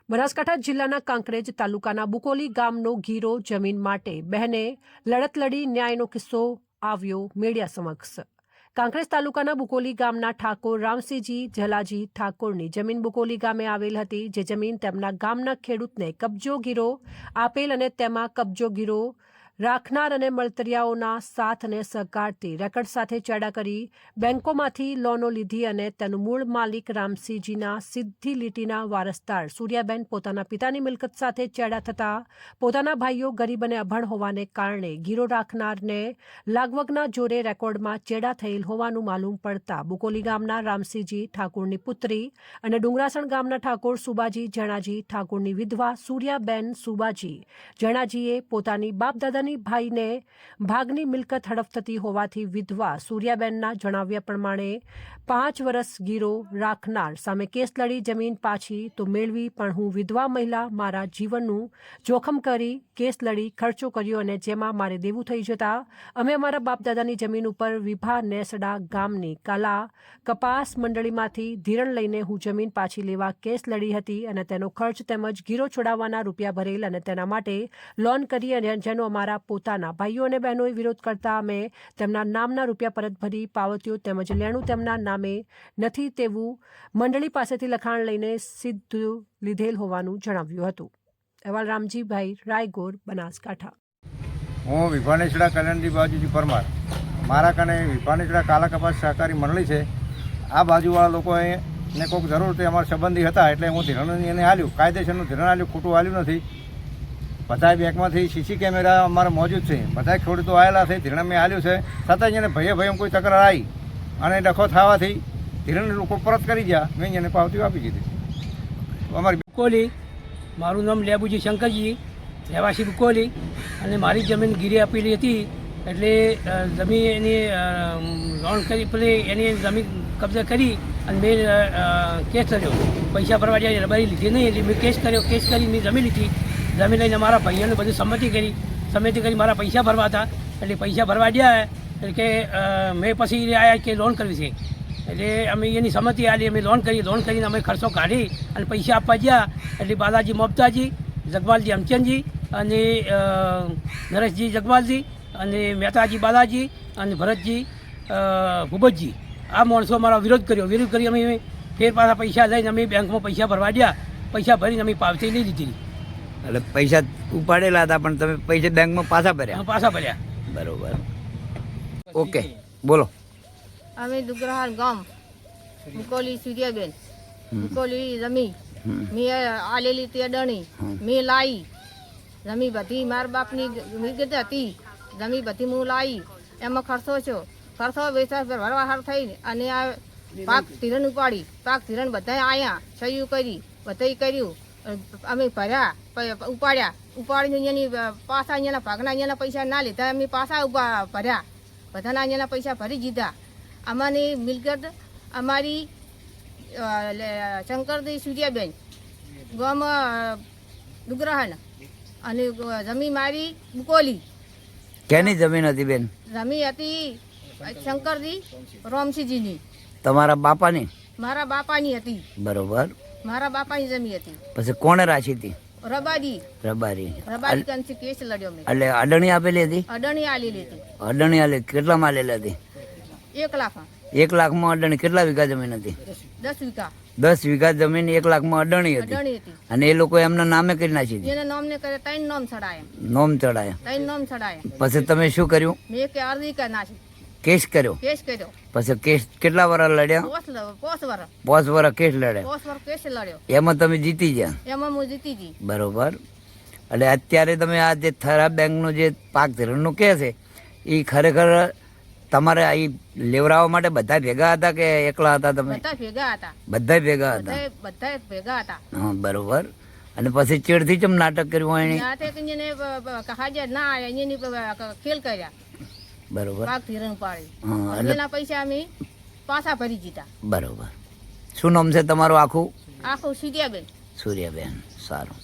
બનાસકાંઠા જિલ્લાના કાંકરેજ તાલુકાના બુકોલી ગામનો ગીરો જમીન માટે બહેને લડત લડી ન્યાયનો કિસ્સો આવ્યો મીડિયા સમક્ષ। કાંકરેજ તાલુકાના બુકોલી ગામના ઠાકોર રામસિંહજી ઝલાજી ઠાકોરની જમીન બુકોલી ગામે આવેલ હતી, જે જમીન તેમના ગામના ખેડૂતને કબજો ગીરો આપેલ અને તેમાં કબજો ગીરો રાખનાર અને મળતરિયાઓના સાથ અને સહકારથી રેકર્ડ સાથે ચેડા કરી બેંકોમાંથી લોનો લીધી અને તેનું મૂળ માલિક રામસિંહજીના સીધી લીટીના વારસદાર સૂર્યાબેન પોતાના પિતાની મિલકત સાથે ચેડા થતા પોતાના ભાઈઓ ગરીબ અને અભણ હોવાને કારણે ગીરો રાખનારને લાગવગના જોરે રેકોર્ડમાં ચેડા થયેલ હોવાનું માલુમ પડતા બુકોલી ગામના રામસિંહજી ઠાકોરની પુત્રી અને ડુંગરાસણ ગામના ઠાકોર સુબાજી જણાજી ઠાકોરની વિધવા સૂર્યાબેન સુબાજી જણાજીએ પોતાની બાપદાદા ભાઈને ભાગની મિલકત હડપ થતી હોવાથી વિધવા સૂર્યાબેનના જણાવ્યા પ્રમાણે 5 વર્ષ ગીરો રાખનાર સામે કેસ લડી જમીન પાછી તો મેળવી, પણ હું વિધવા મહિલા મારા જીવનનું જોખમ કરી કેસ લડી ખર્ચો કર્યો અને જેમાં મારે દેવું થઈ જતા અમે અમારા બાપદાદાની જમીન ઉપર વિભા નેસડા ગામની કાલા કપાસ મંડળીમાંથી ધિરણ લઈને હું જમીન પાછી લેવા કેસ લડી હતી અને તેનો ખર્ચ તેમજ ગીરો છોડાવવાના રૂપિયા ભરેલ અને તેના માટે લોન કરી અને જેનો અમારા પોતાના ભાઈઓ અને બહેનોએ વિરોધ કરતા અમે તેમના નામના રૂપિયા પરત ભરી પાવતીઓ તેમજ લેણું તેમના નામે નથી તેવું મંડળી પાસેથી લખાણ લઈને સીધું લીધેલ હોવાનું જણાવ્યું હતું। અહેવાલ રામજીભાઈ રાયગોર, બનાસકાંઠા। હું વિભાનેસડા કલ્યાણજી બાજુજી પરમાર। મારા કને વિભાનેસડા કાલા કપાસ સહકારી મંડળી છે। આ બાજુવાળા લોકોએ ને કોઈક જરૂર તે અમારા સંબંધી હતા એટલે હું ધિરણ એને આલ્યું, કાયદેસરનું ધિરણ આલ્યું, ખોટું આલ્યું નથી। બધા બેંકમાંથી સીસી કેમેરા અમારા મોજૂદ છે, બધા ખેડૂતો આવેલા છે, ધિરણ મેં આલ્યું છે, છતાં એને ભાઈએ કોઈ તકરાર આવી અને ડખો થવાથી ધિરણ લોકો પરત કરી ગયા, મેં એને પાવતી આપી દીધી। અમારી બુકોલી, મારું નામ લેબુજી શંકરજી, રહેવાસી બુકોલી, અને મારી જમીન ગીરે આપેલી હતી એટલે જમીન એની લોન કરી પેલી એની જમીન કબજે કરી અને મેં કેસ કર્યો, પૈસા ભરવા જાય રબારી લીધી નહીં એટલે મેં કેસ કર્યો, કેસ કરી મેં જમીન લીધી, જમીન લઈને મારા ભાઈઓને બધું સંમતિ કરી મારા પૈસા ભરવા હતા એટલે પૈસા ભરવા ગયા એટલે કે મેં પછી આવ્યા કે લોન કરવી છે એટલે અમે એની સંમતિ આપી, અમે લોન કરીને અમે ખર્ચો કાઢી અને પૈસા આપવા ગયા એટલે બાલાજી મમતાજી, જગવાલજી અમચંદજી અને નરેશજી જગવાલજી અને મહેતાજી બાલાજી અને ભરતજી ભૂપતજી આ માણસો મારો વિરોધ કરી અમે ફેર પાછા પૈસા લઈને અમે બેંકમાં પૈસા ભરવા ગયા, પૈસા ભરીને અમે પાવતી લઈ લીધી। એટલે પૈસા ઉપાડેલા હતા પણ તમે પૈસા બેંકમાં પાછા ભર્યા? બરોબર, ઓકે, બોલો। અમે દુગરાહાર ગામ બુકોલી સૂર્યાબેન બુકોલી જમી મેં આલેલી તે અડણી મેં લાવી જમી બધી મારા બાપની વિગત હતી, જમી બધી હું લાવી એમાં ખર્ચો વેચા ભરવા હાર થઈ અને આ પાક ધિરણ ઉપાડી, પાક ધિરણ બધા આવ્યા, સહયું કરી બધા કર્યું, અમે ભર્યા ઉપાડીને અહીંયાની પાછા અહીંયાના ભાગના અહીંયાના પૈસા ના લીધા, અમે પાછા ભર્યા, બધાના અહીંયાના પૈસા ભરી દીધા। અમારી મિલકત અમારી શંકરજી સૂર્યાબેન ગામ ડુગરાહન અને જમીન મારી બુકોલી। કેની જમીન હતી બેન? જમીન હતી શંકરજી રામસિંહજીની। તમારા બાપાની? મારા બાપાની હતી। બરોબર, મારા બાપાની જમીન હતી। પછી કોણે રાખી હતી? રબારી કંથી કેસ લડ્યો મેં। એટલે અડણી આપેલી હતી? અડણી આલેલી હતી। અડણી આલે કેટલામાં આલેલી હતી? 1 લાખ। 1 લાખમાં અડણી કેટલા વીઘા જમીન હતી? 10 વીઘા। 10 વીઘા જમીન 1 લાખમાં અડણી હતી અને એ લોકો એમના નામે કરી નાખી હતી? એના નામને કરે 3 નામ ચડાયા। નામ ચડાયા? 3 નામ ચડાયા। પછી તમે શું કર્યું? મેં કે અરજી કરી નાખી, કેસ કર્યો? પછી કેસ કેટલા વર્ષ લડ્યા? 5 વર્ષ કેસ લડ્યા? 5 વર્ષ કેસ લડ્યો, એમાં તમે જીતી ગયા? એમાં હું જીતી ગઈ। બરોબર, એટલે અત્યારે તમે આ જે થરા બેંકનું જે પાક ધિરણનું કહે છે એ ખરેખર તમારે અહીં લેવડાવવા માટે બધા ભેગા હતા કે એકલા હતા તમે? બધા ભેગા હતા। બધા ભેગા હતા? હા, બરોબર। અને પછી ચેડથી ચમ નાટક કર્યું? ખેલ કર્યા, બરોબર, પાક ધિરણ પાડી એના પૈસા અમે પાછા ભરી દીધા। બરોબર, શું નામ છે તમારું આખું? સૂર્યાબેન। સૂર્યાબેન, સારું।